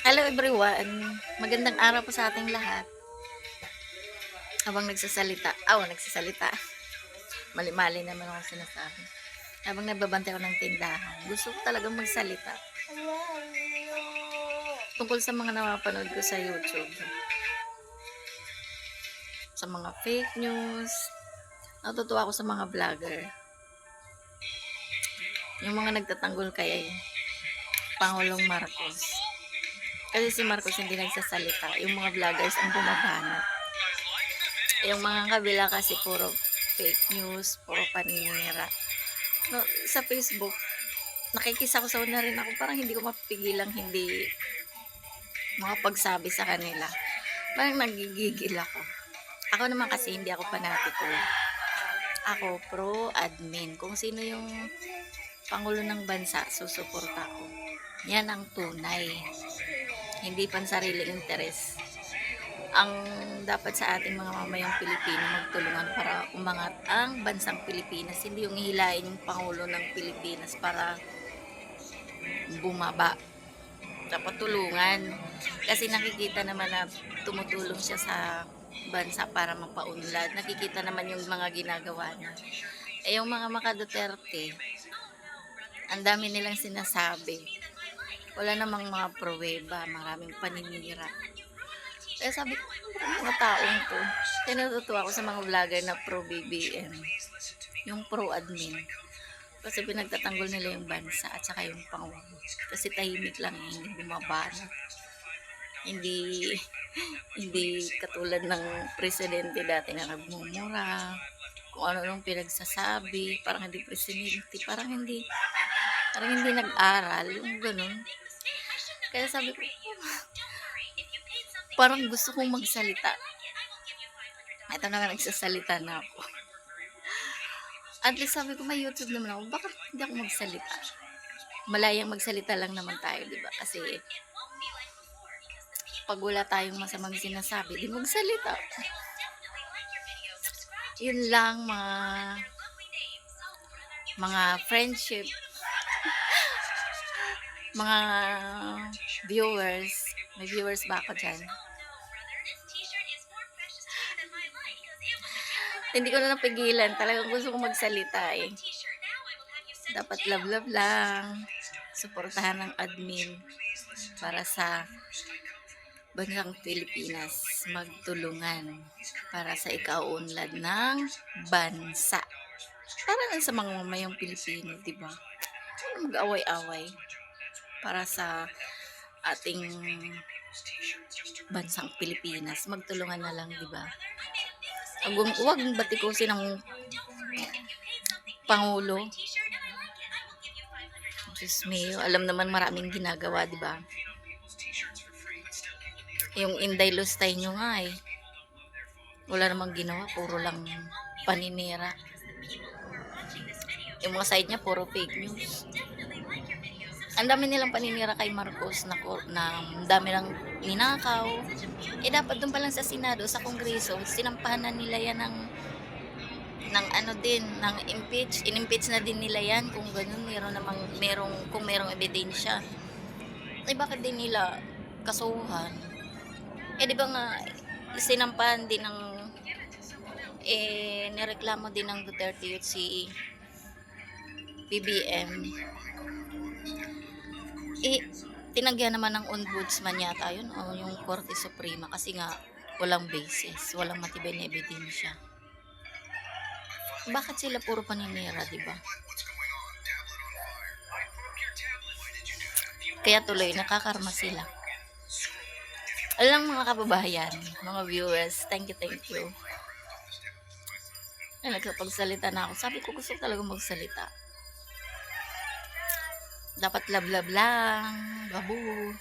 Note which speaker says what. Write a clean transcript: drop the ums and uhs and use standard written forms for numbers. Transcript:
Speaker 1: Hello everyone, magandang araw po sa ating lahat. Habang nagsasalita, mali-mali naman ako sinasabi. Habang nagbabantay ako ng tindahan, gusto ko talagang magsalita. Tungkol sa mga napapanood ko sa YouTube. Sa mga fake news, natutuwa ako sa mga vlogger. Yung mga nagtatanggol kay Pangulong Marcos. Kasi si Marcos hindi nagsasalita. Yung mga vloggers ang bumabanat. Yung mga kabila kasi puro fake news, puro paninira. No, sa Facebook, nakikisaw-saw na rin ako. Parang hindi ko mapigilang hindi makapagsabi sa kanila. Parang nagigigil ako. Ako naman kasi hindi ako panatiko. Ako pro-admin. Kung sino yung Pangulo ng bansa, susuporta ko. Yan ang tunay. Hindi pansariling interes. Ang dapat sa ating mga mamayang Pilipino magtulungan para umangat ang bansang Pilipinas. Hindi yung hihilain yung Pangulo ng Pilipinas para bumaba. Dapat tulungan. Kasi nakikita naman na tumutulong siya sa bansa para mapaunlad. Nakikita naman yung mga ginagawa niya. Yung mga Maka Duterte, ang dami nilang sinasabi. Wala namang mga pruweba, maraming paninira. Kaya sabi ko, mga taong to, tinutuwa ko sa mga vlogger na pro-BBM, yung pro-admin. Kasi pinagtatanggol nila yung bansa at saka yung Pangulo. Kasi tahimik lang, hindi bumabana. Hindi katulad ng presidente dati na nagmumura, kung ano nung pinagsasabi, parang hindi presidente, parang hindi nag-aral, yung ganun. Kaya sabi ko, parang gusto kong magsalita. Ito na nga, nagsasalita na ako. At least sabi ko, may YouTube naman ako, bakit hindi ako magsalita? Malayang magsalita lang naman tayo, di ba? Kasi pag wala tayong masamang sinasabi, di magsalita. Yun lang, mga friendship, mga viewers. May viewers ba ako dyan? Hindi ko na napigilan. Talagang gusto kong magsalita eh. Dapat love lang. Suportahan ng admin para sa bansang Pilipinas. Magtulungan para sa ikaunlad ng bansa. Para lang sa mga mamayang Pilipino, diba? Mag-away-away para sa ating bansang Pilipinas. Magtulungan na lang, diba? Huwag batikusin ng Pangulo. Diyos mio, alam naman maraming ginagawa, diba? Yung Inday Lustay nyo nga eh. Wala namang ginawa, puro lang paninira. Yung mga side niya, puro fake news. Ang dami nilang paninira kay Marcos na dami lang ninakaw. Dapat doon pa lang sa Senado, sa Kongreso, sinampahan na nila yan ng in-impeach na din nila yan kung ganun, kung merong ebidensya. Bakit din nila kasuhan? Di ba nga, sinampahan din nireklamo din ng Duterte at si BBM. Tinagyan naman ng ombudsman yata yun o yung Korte Suprema kasi nga walang basis, walang matibay na ebidensya. Bakit sila puro paninira, diba? Kaya tuloy nakakarma sila. Alam mga kababayan, mga viewers, thank you. Nagkapagsalita na ako. Sabi ko gusto talaga magsalita. Dapat love lang. Babu.